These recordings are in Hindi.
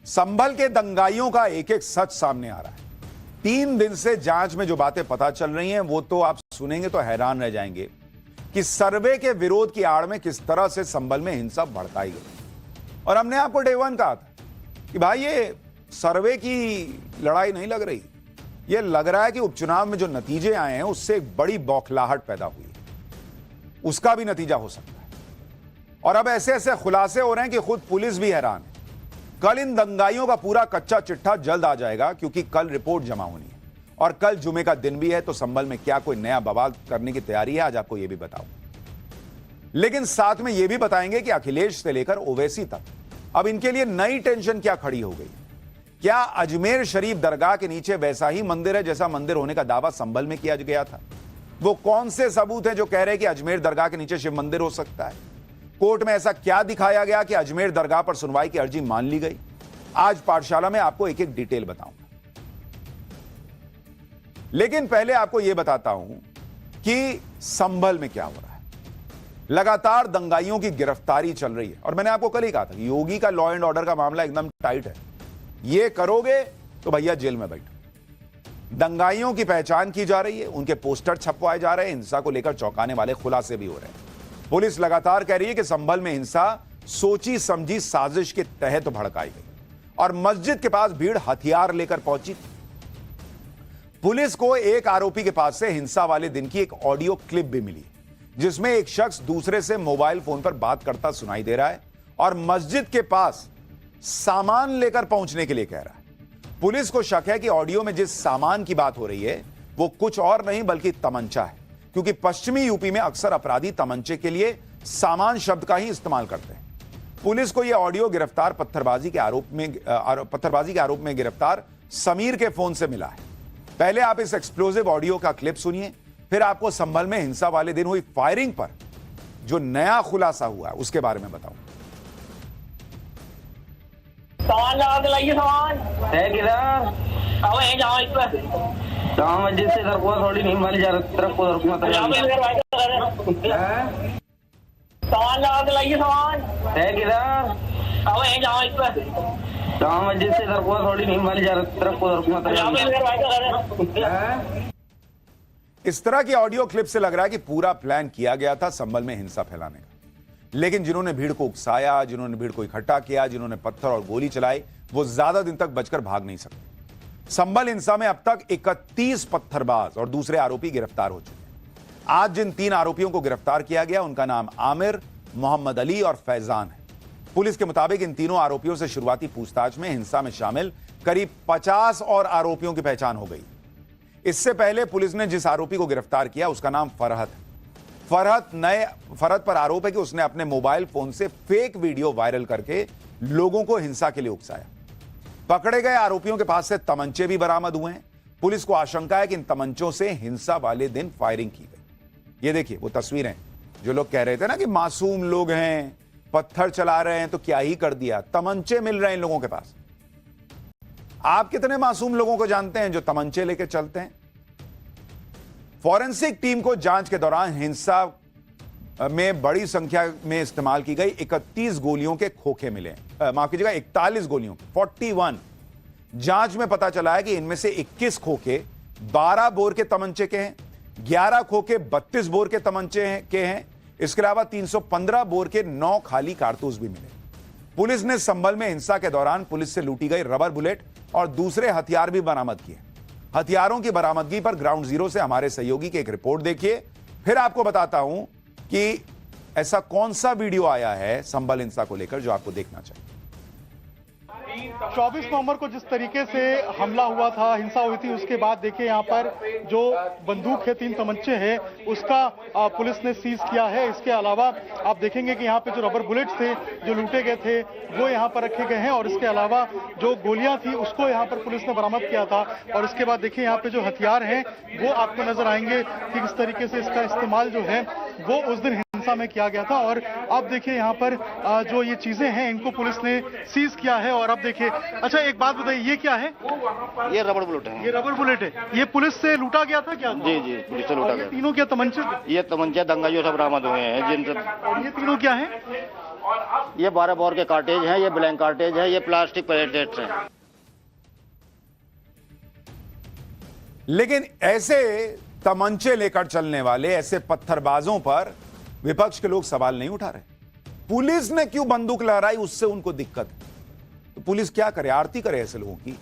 संभल के दंगाइयों का एक एक सच सामने आ रहा है। 3 दिन से जांच में जो बातें पता चल रही हैं वो तो आप सुनेंगे तो हैरान रह जाएंगे कि सर्वे के विरोध की आड़ में किस तरह से संभल में हिंसा भड़काई गई। और हमने आपको डे 1 कहा था कि भाई ये सर्वे की लड़ाई नहीं लग रही, ये लग रहा है कि उपचुनाव में जो नतीजे आए हैं उससे एक बड़ी बौखलाहट पैदा हुई है, उसका भी नतीजा हो सकता है। और अब ऐसे ऐसे खुलासे हो रहे हैं कि खुद पुलिस भी हैरान है। कल इन दंगाइयों का पूरा कच्चा चिट्ठा जल्द आ जाएगा क्योंकि कल रिपोर्ट जमा होनी है और कल जुमे का दिन भी है, तो संभल में क्या कोई नया बवाल करने की तैयारी है, आज आपको यह भी बताऊं। लेकिन साथ में यह भी बताएंगे कि अखिलेश से लेकर ओवैसी तक अब इनके लिए नई टेंशन क्या खड़ी हो गई। क्या अजमेर शरीफ दरगाह के नीचे वैसा ही मंदिर है जैसा मंदिर होने का दावा संभल में किया गया था? वो कौन से सबूत हैं जो कह रहे हैं कि अजमेर दरगाह के नीचे शिव मंदिर हो सकता है? कोर्ट में ऐसा क्या दिखाया गया कि अजमेर दरगाह पर सुनवाई की अर्जी मान ली गई? आज पाठशाला में आपको एक एक डिटेल बताऊंगा, लेकिन पहले आपको यह बताता हूं कि संभल में क्या हो रहा है। लगातार दंगाइयों की गिरफ्तारी चल रही है और मैंने आपको कल ही कहा था कि योगी का लॉ एंड ऑर्डर का मामला एकदम टाइट है। ये करोगे तो भैया जेल में बैठो। दंगाइयों की पहचान की जा रही है, उनके पोस्टर छपवाए जा रहे हैं, हिंसा को लेकर चौंकाने वाले खुलासे भी हो रहे हैं। पुलिस लगातार कह रही है कि संभल में हिंसा सोची समझी साजिश के तहत भड़काई गई और मस्जिद के पास भीड़ हथियार लेकर पहुंची। पुलिस को एक आरोपी के पास से हिंसा वाले दिन की एक ऑडियो क्लिप भी मिली जिसमें एक शख्स दूसरे से मोबाइल फोन पर बात करता सुनाई दे रहा है और मस्जिद के पास सामान लेकर पहुंचने के लिए कह रहा है। पुलिस को शक है कि ऑडियो में जिस सामान की बात हो रही है वो कुछ और नहीं बल्कि तमंचा है, क्योंकि पश्चिमी यूपी में अक्सर अपराधी तमंचे के लिए सामान शब्द का ही इस्तेमाल करते हैं। पुलिस को यह ऑडियो पत्थरबाजी के आरोप में गिरफ्तार समीर के फोन से मिला है। पहले आप इस एक्सप्लोसिव ऑडियो का क्लिप सुनिए, फिर आपको संभल में हिंसा वाले दिन हुई फायरिंग पर जो नया खुलासा हुआ है उसके बारे में बताऊं। सामान लगा के लाइए, सामान है किधर? अब है जाओ इस पर जाओ मस्जिद से इधर को थोड़ी नहीं माली जा रहा, तरफ को तरफ मत यहाँ पे इधर भाई सामान लगा के लाइए, सामान है किधर? अब है जाओ इस पर जाओ मस्जिद से इधर को थोड़ी नहीं माली जा रहा, तरफ को तरफ मत यहाँ पे इधर भाई इस तरह की ऑडियो क्लिप से लग रहा है कि पूरा प्लान किया गया था संभल में हिंसा फैलाने का, लेकिन जिन्होंने भीड़ को उकसाया, जिन्होंने भीड़ को इकट्ठा किया, जिन्होंने पत्थर और गोली चलाई, वो ज्यादा दिन तक बचकर भाग नहीं सकते। संभल हिंसा में अब तक 31 पत्थरबाज और दूसरे आरोपी गिरफ्तार हो चुके हैं। आज जिन 3 आरोपियों को गिरफ्तार किया गया उनका नाम आमिर, मोहम्मद अली और फैजान है। पुलिस के मुताबिक इन तीनों आरोपियों से शुरुआती पूछताछ में हिंसा में शामिल करीब 50 और आरोपियों की पहचान हो गई। इससे पहले पुलिस ने जिस आरोपी को गिरफ्तार किया उसका नाम फरहत है। फरहत पर आरोप है कि उसने अपने मोबाइल फोन से फेक वीडियो वायरल करके लोगों को हिंसा के लिए उकसाया। पकड़े गए आरोपियों के पास से तमंचे भी बरामद हुए हैं। पुलिस को आशंका है कि इन तमंचों से हिंसा वाले दिन फायरिंग की गई। ये देखिए वो तस्वीरें, जो लोग कह रहे थे ना कि मासूम लोग हैं, पत्थर चला रहे हैं, तो क्या ही कर दिया, तमंचे मिल रहे हैं इन लोगों के पास। आप कितने मासूम लोगों को जानते हैं जो तमंचे लेके चलते हैं? फॉरेंसिक टीम को जांच के दौरान हिंसा में बड़ी संख्या में इस्तेमाल की गई 31 गोलियों के खोखे मिले, माफ कीजिएगा 41 गोलियों के 41। जांच में पता चला है कि इनमें से 21 खोखे 12 बोर के तमंचे के हैं, 11 खोखे 32 बोर के तमंचे के हैं। इसके अलावा 315 बोर के 9 खाली कारतूस भी मिले। पुलिस ने संभल में हिंसा के दौरान पुलिस से लूटी गई रबर बुलेट और दूसरे हथियार भी बरामद किए। हथियारों की बरामदगी पर ग्राउंड जीरो से हमारे सहयोगी की एक रिपोर्ट देखिए, फिर आपको बताता हूं कि ऐसा कौन सा वीडियो आया है संभल हिंसा को लेकर जो आपको देखना चाहिए। 24 नवंबर को जिस तरीके से हमला हुआ था, हिंसा हुई थी, उसके बाद देखिए यहाँ पर जो बंदूक है, 3 तमंचे हैं, उसका पुलिस ने सीज किया है। इसके अलावा आप देखेंगे कि यहाँ पे जो रबर बुलेट्स थे जो लूटे गए थे वो यहाँ पर रखे गए हैं और इसके अलावा जो गोलियां थी उसको यहाँ पर पुलिस ने बरामद किया था। और इसके बाद देखिए यहाँ पे जो हथियार हैं वो आपको नजर आएंगे कि किस तरीके से इसका इस्तेमाल जो है वो उस दिन हिंसा में किया गया था। और अब देखिए यहाँ पर जो ये चीजें हैं इनको पुलिस ने सीज किया है। और अब देखिए, अच्छा एक बात बताइए, ये क्या है? ये रबर बुलेट है। ये रबर बुलेट है, ये पुलिस से लूटा गया था क्या? जी जी, पुलिस से लूटा गया। तीनों क्या तमंचे? ये तमंचे दंगाइयों से बरामद हुए हैं जिनसे। और ये तीनों क्या है? ये 12 बोर के कार्टेज हैं, ये ब्लैंक कार्टेज है, ये प्लास्टिक पैकेट्स हैं। लेकिन ऐसे तमंचे लेकर चलने वाले ऐसे पत्थरबाजों पर विपक्ष के लोग सवाल नहीं उठा रहे। पुलिस ने क्यों बंदूक लहराई, उससे उनको दिक्कत है। तो पुलिस क्या करे, आरती करे ऐसे लोगों की।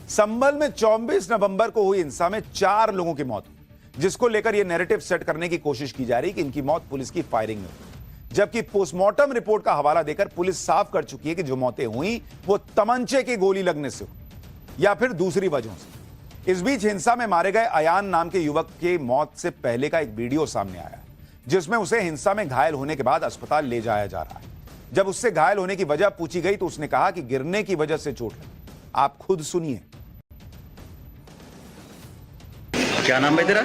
संभल में 24 नवंबर को हुई हिंसा में 4 लोगों की मौत हुई, जिसको लेकर यह नैरेटिव सेट करने की कोशिश की जा रही कि इनकी मौत पुलिस की फायरिंग में हुई, जबकि पोस्टमार्टम रिपोर्ट का हवाला देकर पुलिस साफ कर चुकी है कि जो मौतें हुई वो तमंचे की गोली लगने से हुई या फिर दूसरी वजहों से। इस बीच हिंसा में मारे गए अयान नाम के युवक की मौत से पहले का एक वीडियो सामने आया, जिसमें उसे हिंसा में घायल होने के बाद अस्पताल ले जाया जा रहा है। जब उससे घायल होने की वजह पूछी गई तो उसने कहा कि गिरने की वजह से चोट लगी। आप खुद सुनिए। क्या नाम है तेरा?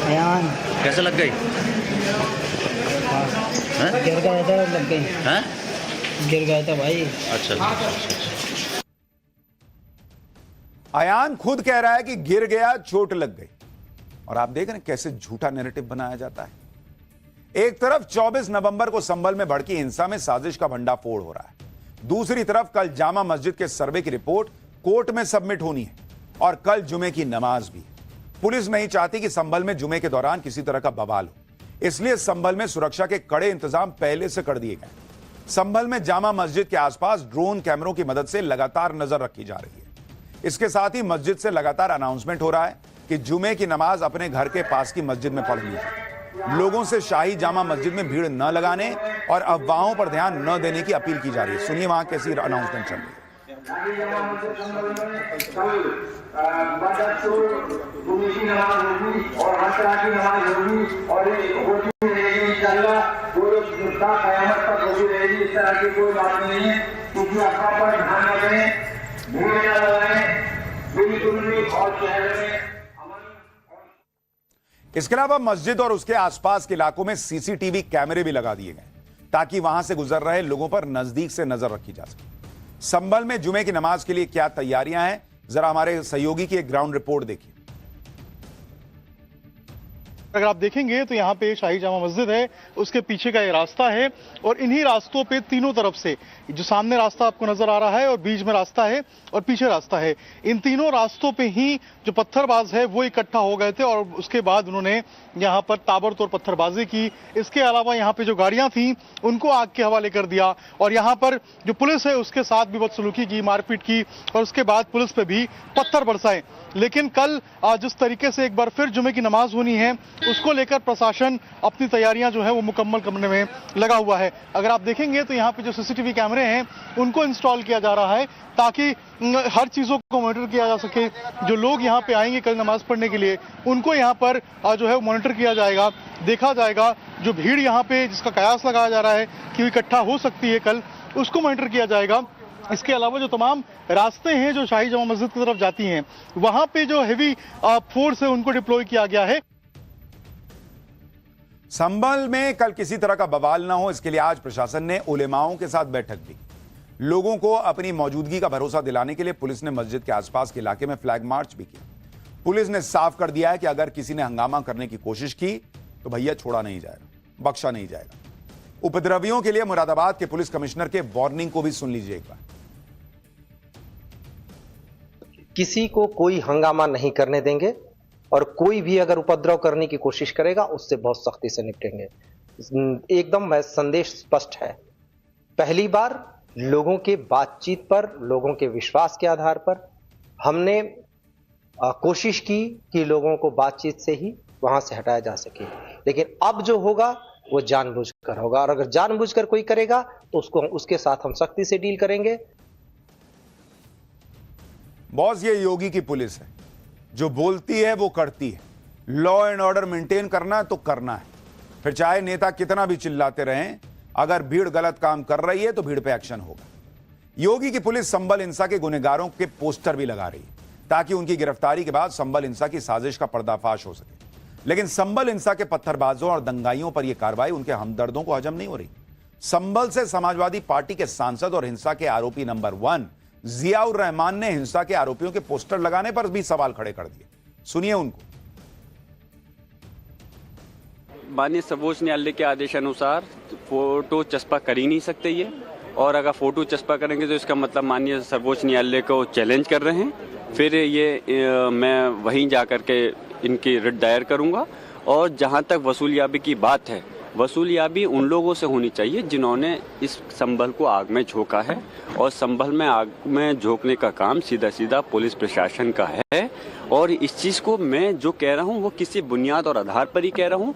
अयान। कैसे लग गई? गिर गया था, लग गई। हैं? गिर गया था भाई। अच्छा। अयान खुद कह रहा है कि गिर गया, चोट लग गई। और आप देख रहे हैं कैसे झूठा नैरेटिव बनाया जाता है। एक तरफ 24 नवंबर को संभल में भड़की हिंसा में साजिश का भंडाफोड़ हो रहा है, दूसरी तरफ कल जामा मस्जिद के सर्वे की रिपोर्ट कोर्ट में सबमिट होनी है और कल जुमे की नमाज भी। पुलिस नहीं चाहती कि संभल में जुमे के दौरान किसी तरह का बवाल हो, इसलिए संभल में सुरक्षा के कड़े इंतजाम पहले से कर दिए गए। संभल में जामा मस्जिद के आसपास ड्रोन कैमरों की मदद से लगातार नजर रखी जा रही है। इसके साथ ही मस्जिद से लगातार अनाउंसमेंट हो रहा है कि जुमे की नमाज अपने घर के पास की मस्जिद में पढ़ लीजिए। लोगों से शाही जामा मस्जिद में भीड़ न लगाने और अफवाहों पर ध्यान न देने की अपील की जा रही है। सुनिए वहां कैसी अनाउंसमेंट चल रही है। इसके अलावा मस्जिद और उसके आसपास के इलाकों में सीसीटीवी कैमरे भी लगा दिए गए ताकि वहां से गुजर रहे लोगों पर नजदीक से नजर रखी जा सके। संभल में जुमे की नमाज के लिए क्या तैयारियां हैं, जरा हमारे सहयोगी की एक ग्राउंड रिपोर्ट देखिए। अगर आप देखेंगे तो यहाँ पे शाही जामा मस्जिद है, उसके पीछे का ये रास्ता है और इन्हीं रास्तों पे तीनों तरफ से, जो सामने रास्ता आपको नजर आ रहा है और बीच में रास्ता है और पीछे रास्ता है, इन तीनों रास्तों पे ही जो पत्थरबाज है वो इकट्ठा हो गए थे और उसके बाद उन्होंने यहाँ पर ताबड़तोड़ पत्थरबाजी की। इसके अलावा यहाँ पे जो गाड़ियां थी उनको आग के हवाले कर दिया और यहाँ पर जो पुलिस है उसके साथ भी बदसलूकी की, मारपीट की और उसके बाद पुलिस पे भी पत्थर बरसाए। लेकिन कल जिस तरीके से एक बार फिर जुमे की नमाज होनी है, उसको लेकर प्रशासन अपनी तैयारियां जो है वो मुकम्मल करने में लगा हुआ है। अगर आप देखेंगे तो यहाँ पे जो सीसीटीवी कैमरे हैं उनको इंस्टॉल किया जा रहा है ताकि हर चीजों को मॉनिटर किया जा सके। जो लोग यहाँ पे आएंगे कल नमाज पढ़ने के लिए उनको यहाँ पर जो है मॉनिटर किया जाएगा, देखा जाएगा। जो भीड़ यहाँ पे जिसका कयास लगाया जा रहा है कि इकट्ठा हो सकती है कल, उसको मॉनिटर किया जाएगा। इसके अलावा जो तमाम रास्ते हैं जो शाही जामा मस्जिद की तरफ जाती हैं, वहां पे जो हेवी फोर्स है उनको डिप्लॉय किया गया है। संभल में कल किसी तरह का बवाल ना हो, इसके लिए आज प्रशासन ने उलेमाओं के साथ बैठक की। लोगों को अपनी मौजूदगी का भरोसा दिलाने के लिए पुलिस ने मस्जिद के आसपास के इलाके में फ्लैग मार्च भी किया। पुलिस ने साफ कर दिया है कि अगर किसी ने हंगामा करने की कोशिश की तो भैया छोड़ा नहीं जाएगा, बख्शा नहीं जाएगा। उपद्रवियों के लिए मुरादाबाद के पुलिस कमिश्नर के वार्निंग को भी सुन लीजिए एक बार। किसी को कोई हंगामा नहीं करने देंगे और कोई भी अगर उपद्रव करने की कोशिश करेगा उससे बहुत सख्ती से निपटेंगे। एकदम संदेश स्पष्ट है। पहली बार लोगों के बातचीत पर, लोगों के विश्वास के आधार पर हमने कोशिश की कि लोगों को बातचीत से ही वहां से हटाया जा सके, लेकिन अब जो होगा वो जानबूझकर होगा और अगर जानबूझकर कोई करेगा तो उसके साथ हम सख्ती से डील करेंगे। बॉस, ये योगी की पुलिस है, जो बोलती है वो करती है। लॉ एंड ऑर्डर मेंटेन करना है तो करना है, फिर चाहे नेता कितना भी चिल्लाते रहें। अगर भीड़ गलत काम कर रही है तो भीड़ पे एक्शन होगा। योगी की पुलिस संभल हिंसा के गुनहगारों के पोस्टर भी लगा रही है ताकि उनकी गिरफ्तारी के बाद संभल हिंसा की साजिश का पर्दाफाश हो सके। लेकिन संभल हिंसा के पत्थरबाजों और दंगाइयों पर यह कार्रवाई उनके हमदर्दों को हजम नहीं हो रही। संभल से समाजवादी पार्टी के सांसद और हिंसा के आरोपी नंबर 1 जियाउर रहमान ने हिंसा के आरोपियों के पोस्टर लगाने पर भी सवाल खड़े कर दिए। सुनिए उनको। माननीय सर्वोच्च न्यायालय के आदेशानुसार फोटो चस्पा कर ही नहीं सकते ये, और अगर फोटो चस्पा करेंगे तो इसका मतलब माननीय सर्वोच्च न्यायालय को चैलेंज कर रहे हैं। फिर ये मैं वहीं जा कर के इनकी रिट दायर करूंगा। और जहां तक वसूलियाबी की बात है, वसूलियाबी उन लोगों से होनी चाहिए जिन्होंने इस संभल को आग में झोंका है, और संभल में आग में झोंकने का काम सीधा सीधा पुलिस प्रशासन का है। और इस चीज़ को मैं जो कह रहा हूँ वो किसी बुनियाद और आधार पर ही कह रहा हूँ।